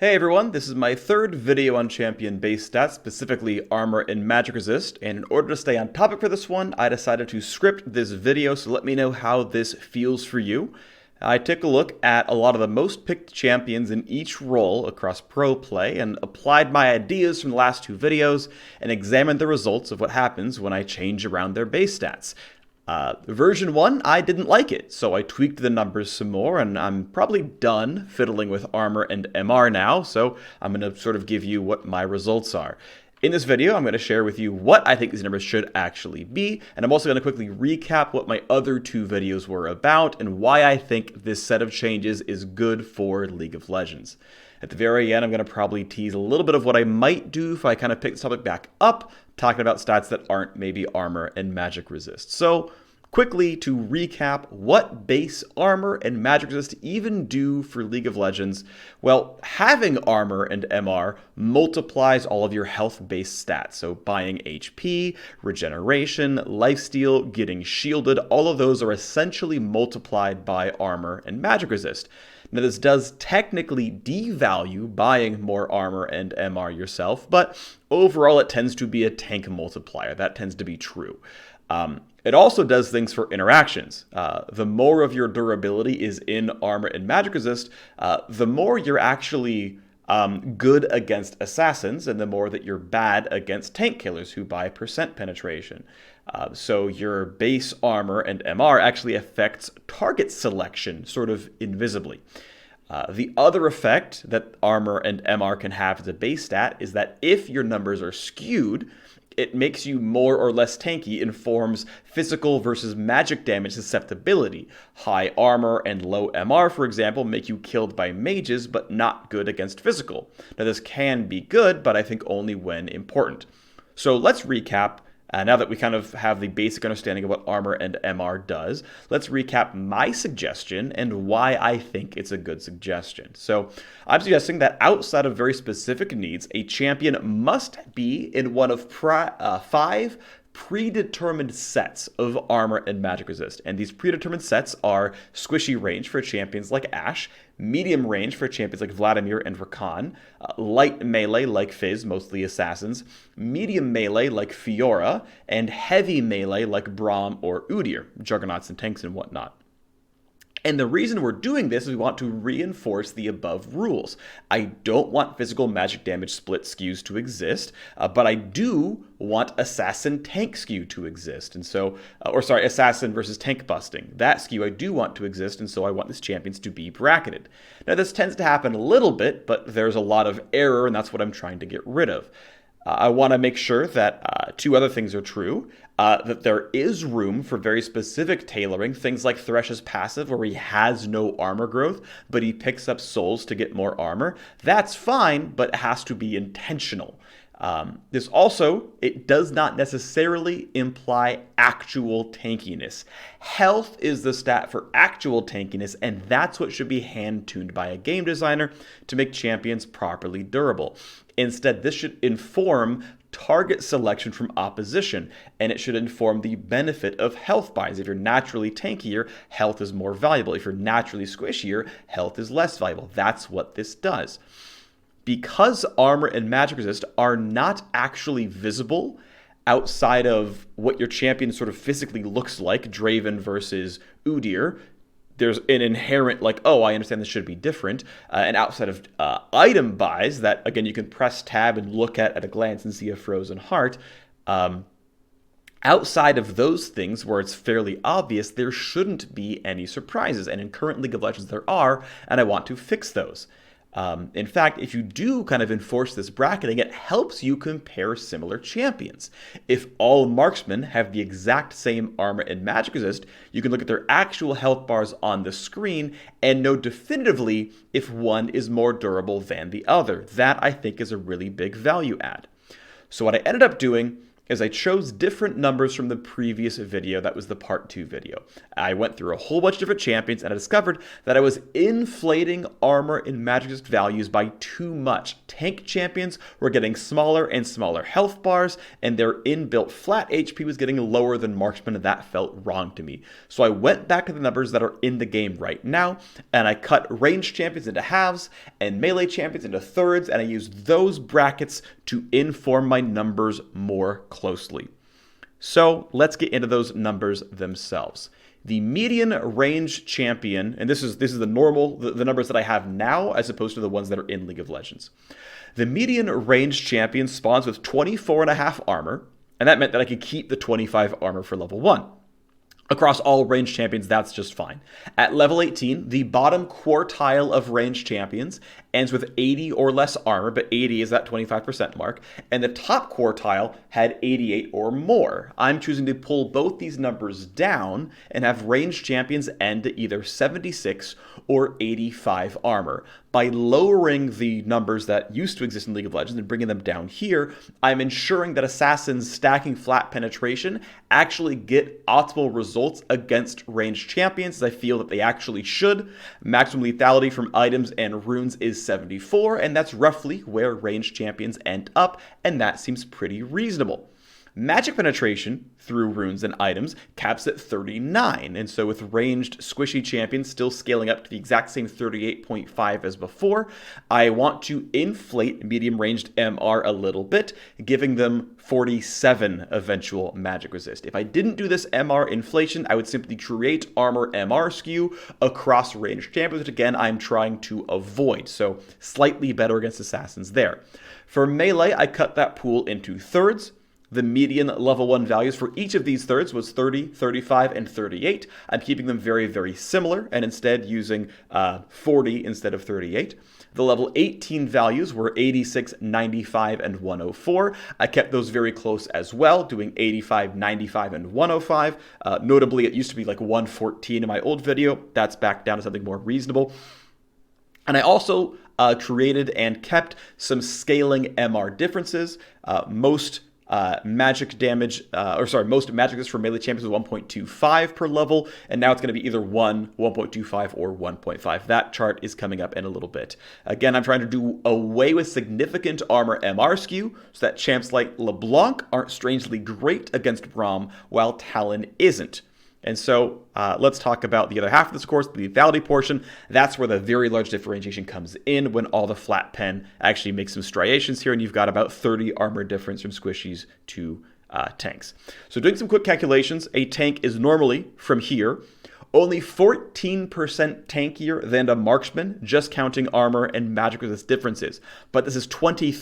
Hey everyone, this is my third video on champion base stats, specifically armor and magic resist, and in order to stay on topic for this one, I decided to script this video, so let me know how this feels for you. I took a look at a lot of the most picked champions in each role across pro play and applied my ideas from the last two videos and examined the results of what happens when I change around their base stats. Version 1, I didn't like it, so I tweaked the numbers some more, and I'm probably done fiddling with armor and MR now, so I'm going to sort of give you what my results are. In this video, I'm going to share with you what I think these numbers should actually be, and I'm also going to quickly recap what my other two videos were about and why I think this set of changes is good for League of Legends. At the very end, I'm going to probably tease a little bit of what I might do if I kind of pick this topic back up, talking about stats that aren't maybe armor and magic resist. So, quickly to recap, what base armor and magic resist even do for League of Legends? Well, having armor and MR multiplies all of your health-based stats. So buying HP, regeneration, lifesteal, getting shielded, all of those are essentially multiplied by armor and magic resist. Now, this does technically devalue buying more armor and MR yourself, but overall it tends to be a tank multiplier. That tends to be true. It also does things for interactions. The more of your durability is in armor and magic resist, the more you're actually good against assassins, and the more that you're bad against tank killers who buy percent penetration. So your base armor and MR actually affects target selection sort of invisibly. The other effect that armor and MR can have as a base stat is that if your numbers are skewed, it makes you more or less tanky in forms physical versus magic damage susceptibility. High armor and low MR, for example, make you killed by mages, but not good against physical. Now, this can be good, but I think only when important. So let's recap. Now that we kind of have the basic understanding of what armor and MR does, let's recap my suggestion and why I think it's a good suggestion. So I'm suggesting that outside of very specific needs, a champion must be in one of 5 predetermined sets of armor and magic resist. And these predetermined sets are squishy range for champions like Ashe, medium range for champions like Vladimir and Rakan, light melee like Fizz, mostly assassins, medium melee like Fiora, and heavy melee like Braum or Udyr, juggernauts and tanks and whatnot. And the reason we're doing this is we want to reinforce the above rules. I don't want physical magic damage split skews to exist, but I do want assassin tank skew to exist. And so, assassin versus tank busting. That skew I do want to exist, and so I want these champions to be bracketed. Now, this tends to happen a little bit, but there's a lot of error, and that's what I'm trying to get rid of. I want to make sure that two other things are true, that there is room for very specific tailoring, things like Thresh's passive where he has no armor growth, but he picks up souls to get more armor. That's fine, but it has to be intentional. This also, it does not necessarily imply actual tankiness. Health is the stat for actual tankiness, and that's what should be hand-tuned by a game designer to make champions properly durable. Instead, this should inform target selection from opposition, and it should inform the benefit of health buys. If you're naturally tankier, health is more valuable. If you're naturally squishier, health is less valuable. That's what this does. Because armor and magic resist are not actually visible outside of what your champion sort of physically looks like, Draven versus Udyr, there's an inherent, like, oh, I understand this should be different. And outside of item buys that, again, you can press tab and look at a glance and see a frozen heart. Outside of those things where it's fairly obvious, there shouldn't be any surprises. And in current League of Legends, there are, and I want to fix those. In fact, if you do kind of enforce this bracketing, it helps you compare similar champions. If all marksmen have the exact same armor and magic resist, you can look at their actual health bars on the screen and know definitively if one is more durable than the other. That, I think, is a really big value add. So what I ended up doing is I chose different numbers from the previous video. That was the part 2 video. I went through a whole bunch of different champions and I discovered that I was inflating armor and magic resist values by too much. Tank champions were getting smaller and smaller health bars, and their inbuilt flat HP was getting lower than marksman, and that felt wrong to me. So I went back to the numbers that are in the game right now, and I cut ranged champions into halves and melee champions into thirds, and I used those brackets to inform my numbers more closely. So let's get into those numbers themselves. The median range champion, and this is the normal, the numbers that I have now as opposed to the ones that are in League of Legends. The median range champion spawns with 24.5 armor, and that meant that I could keep the 25 armor for level 1. Across all ranged champions, that's just fine. At level 18, the bottom quartile of ranged champions ends with 80 or less armor, but 80 is that 25% mark, and the top quartile had 88 or more. I'm choosing to pull both these numbers down and have ranged champions end at either 76 or 85 armor. By lowering the numbers that used to exist in League of Legends and bringing them down here, I'm ensuring that assassins stacking flat penetration actually get optimal results against ranged champions, as I feel that they actually should. Maximum lethality from items and runes is 74, and that's roughly where ranged champions end up, and that seems pretty reasonable. Magic penetration through runes and items caps at 39, and so with ranged squishy champions still scaling up to the exact same 38.5 as before, I want to inflate medium ranged MR a little bit, giving them 47 eventual magic resist. If I didn't do this MR inflation, I would simply create armor MR skew across ranged champions, which again I'm trying to avoid, so slightly better against assassins there. For melee, I cut that pool into thirds. The median level 1 values for each of these thirds was 30, 35, and 38. I'm keeping them very, very similar and instead using 40 instead of 38. The level 18 values were 86, 95, and 104. I kept those very close as well, doing 85, 95, and 105. Notably, it used to be like 114 in my old video. That's back down to something more reasonable. And I also created and kept some scaling MR differences. Most magic damage, most magic resist for melee champions was 1.25 per level, and now it's going to be either 1, 1.25, or 1.5. That chart is coming up in a little bit. Again, I'm trying to do away with significant armor MR skew, so that champs like LeBlanc aren't strangely great against Braum, while Talon isn't. And so let's talk about the other half of this course, the lethality portion. That's where the very large differentiation comes in, when all the flat pen actually makes some striations here, and you've got about 30 armor difference from squishies to tanks. So doing some quick calculations, a tank is normally, from here, only 14% tankier than a marksman, just counting armor and magic resist differences. But this is 23%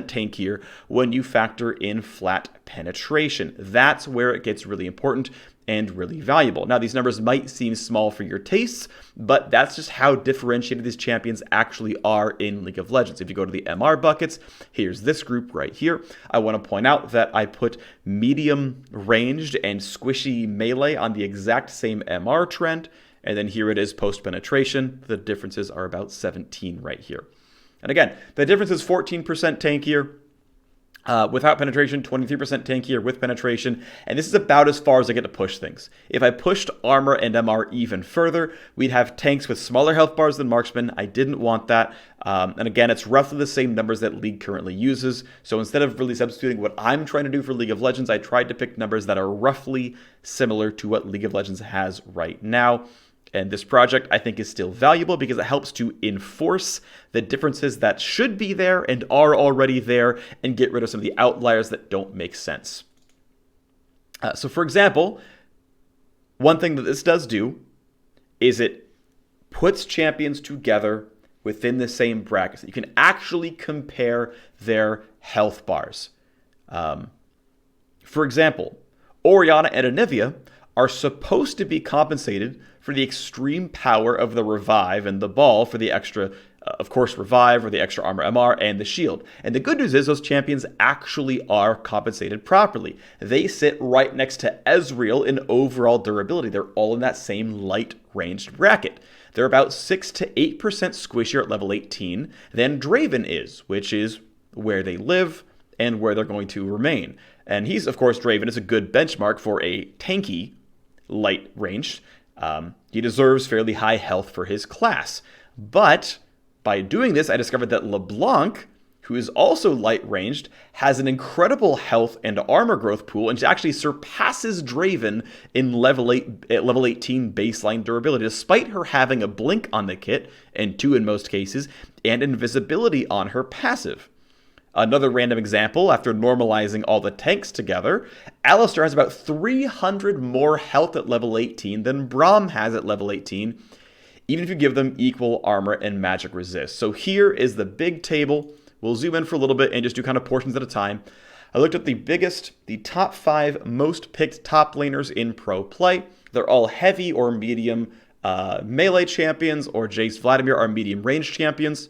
tankier when you factor in flat penetration. That's where it gets really important and really valuable. Now, these numbers might seem small for your tastes, but that's just how differentiated these champions actually are in League of Legends. If you go to the MR buckets, here's this group right here. I want to point out that I put medium ranged and squishy melee on the exact same MR trend, and then here it is post-penetration. The differences are about 17 right here. And again, the difference is 14% tankier. Without penetration, 23% tankier with penetration, and this is about as far as I get to push things. If I pushed armor and MR even further, we'd have tanks with smaller health bars than marksmen. I didn't want that, and again, it's roughly the same numbers that League currently uses, so instead of really substituting what I'm trying to do for League of Legends, I tried to pick numbers that are roughly similar to what League of Legends has right now. And this project, I think, is still valuable because it helps to enforce the differences that should be there and are already there and get rid of some of the outliers that don't make sense. So, for example, one thing that this does do is it puts champions together within the same brackets. You can actually compare their health bars. For example, Orianna and Anivia are supposed to be compensated for the extreme power of the revive and the ball for the extra, of course, revive or the extra armor MR and the shield. And the good news is those champions actually are compensated properly. They sit right next to Ezreal in overall durability. They're all in that same light ranged bracket. They're about 6 to 8% squishier at level 18 than Draven is, which is where they live and where they're going to remain. And he's, of course, Draven is a good benchmark for a tanky light ranged. He deserves fairly high health for his class. But by doing this, I discovered that LeBlanc, who is also light ranged, has an incredible health and armor growth pool, and actually surpasses Draven in level 18 baseline durability, despite her having a blink on the kit, and 2 in most cases, and invisibility on her passive. Another random example, after normalizing all the tanks together, Alistar has about 300 more health at level 18 than Braum has at level 18, even if you give them equal armor and magic resist. So here is the big table. We'll zoom in for a little bit and just do kind of portions at a time. I looked at the top 5 most picked top laners in pro play. They're all heavy or medium melee champions, or Jace Vladimir are medium range champions.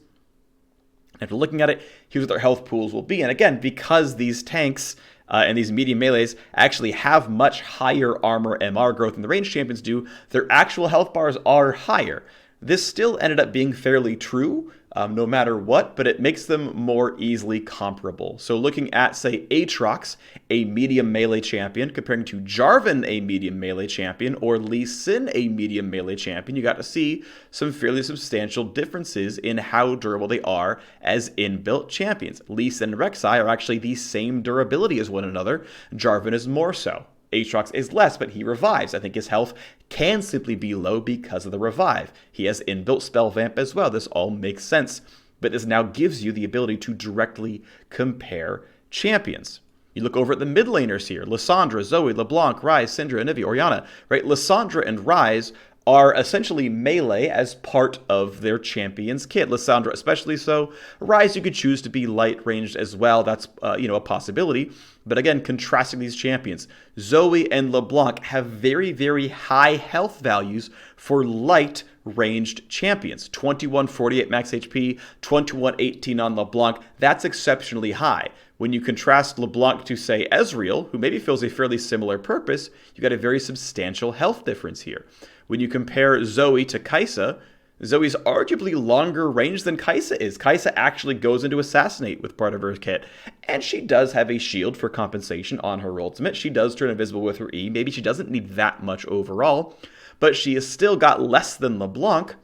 After looking at it, here's what their health pools will be. And again, because these tanks and these medium melees actually have much higher armor MR growth than the range champions do, their actual health bars are higher. This still ended up being fairly true, no matter what, but it makes them more easily comparable. So looking at, say, Aatrox, a medium melee champion, comparing to Jarvan, a medium melee champion, or Lee Sin, a medium melee champion, you got to see some fairly substantial differences in how durable they are as inbuilt champions. Lee Sin and Rek'Sai are actually the same durability as one another. Jarvan is more so. Aatrox is less, but he revives. I think his health can simply be low because of the revive. He has inbuilt spell vamp as well. This all makes sense, but this now gives you the ability to directly compare champions. You look over at the mid laners here: Lissandra, Zoe, LeBlanc, Ryze, Syndra, Anivia, Orianna. Right? Lissandra and Ryze are essentially melee as part of their champion's kit. Lissandra especially so. Ryze you could choose to be light ranged as well. That's a possibility. But again, contrasting these champions, Zoe and LeBlanc have very, very high health values for light ranged champions. 2148 max HP, 2118 on LeBlanc. That's exceptionally high. When you contrast LeBlanc to, say, Ezreal, who maybe fills a fairly similar purpose, you got a very substantial health difference here. When you compare Zoe to Kai'Sa, Zoe's arguably longer range than Kai'Sa is. Kai'Sa actually goes into Assassinate with part of her kit, and she does have a shield for compensation on her ultimate. She does turn invisible with her E. Maybe she doesn't need that much overall, but she has still got less than LeBlanc,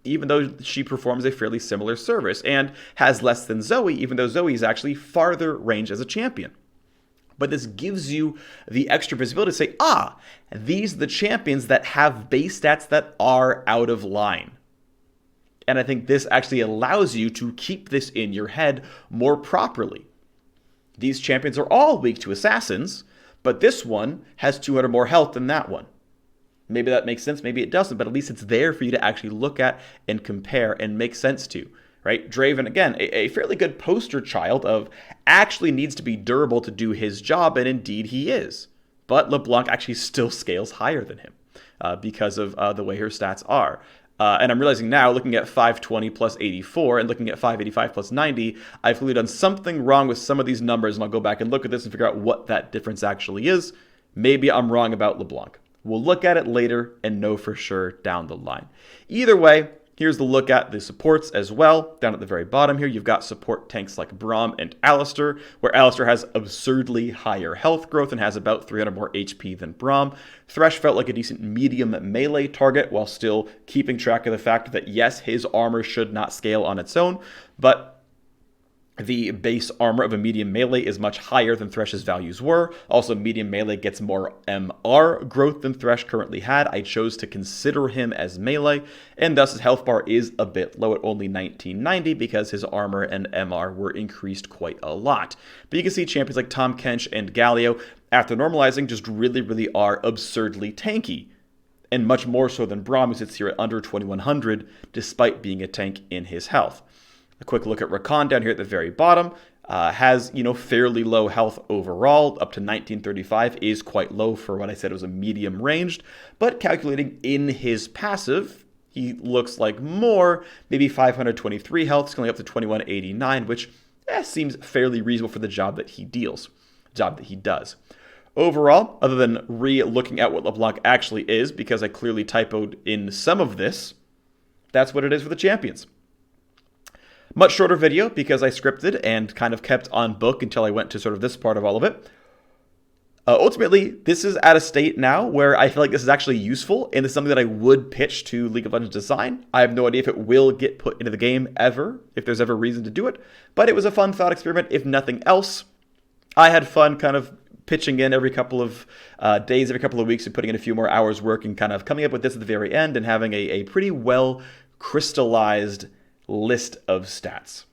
even though she performs a fairly similar service, and has less than Zoe, even though Zoe is actually farther range as a champion. But this gives you the extra visibility to say, these are the champions that have base stats that are out of line. And I think this actually allows you to keep this in your head more properly. These champions are all weak to assassins, but this one has 200 more health than that one. Maybe that makes sense, maybe it doesn't, but at least it's there for you to actually look at and compare and make sense to. Right? Draven, again, a fairly good poster child of actually needs to be durable to do his job, and indeed he is. But LeBlanc actually still scales higher than him because of the way her stats are. And I'm realizing now, looking at 520 plus 84 and looking at 585 plus 90, I've clearly done something wrong with some of these numbers, and I'll go back and look at this and figure out what that difference actually is. Maybe I'm wrong about LeBlanc. We'll look at it later and know for sure down the line. Either way, here's the look at the supports as well. Down at the very bottom here, you've got support tanks like Braum and Alistar, where Alistar has absurdly higher health growth and has about 300 more HP than Braum. Thresh felt like a decent medium melee target while still keeping track of the fact that, yes, his armor should not scale on its own, but the base armor of a medium melee is much higher than Thresh's values were. Also, medium melee gets more MR growth than Thresh currently had. I chose to consider him as melee, and thus his health bar is a bit low at only 1990 because his armor and MR were increased quite a lot. But you can see champions like Tahm Kench and Galio, after normalizing, just really are absurdly tanky. And much more so than Braum, who sits here at under 2100, despite being a tank in his health. A quick look at Rakan down here at the very bottom. Has, fairly low health overall. Up to 1935 is quite low for what I said was a medium ranged. But calculating in his passive, he looks like more, maybe 523 health, scaling up to 2189, which seems fairly reasonable for the job that he does. Overall, other than re-looking at what LeBlanc actually is, because I clearly typoed in some of this, that's what it is for the champions. Much shorter video because I scripted and kind of kept on book until I went to sort of this part of all of it. Ultimately, this is at a state now where I feel like this is actually useful, and it's something that I would pitch to League of Legends Design. I have no idea if it will get put into the game ever, if there's ever reason to do it, but it was a fun thought experiment, if nothing else. I had fun kind of pitching in every couple of days, every couple of weeks, and putting in a few more hours work and kind of coming up with this at the very end and having a pretty well crystallized list of stats.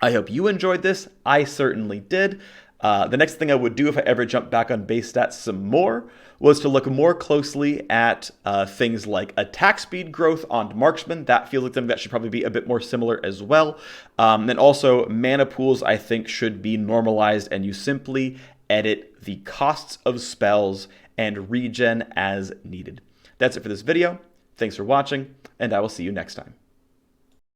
I hope you enjoyed this. I certainly did. The next thing I would do if I ever jumped back on base stats some more was to look more closely at things like attack speed growth on marksman. That feels like something that should probably be a bit more similar as well. And also mana pools I think should be normalized, and you simply edit the costs of spells and regen as needed. That's it for this video. Thanks for watching, and I will see you next time.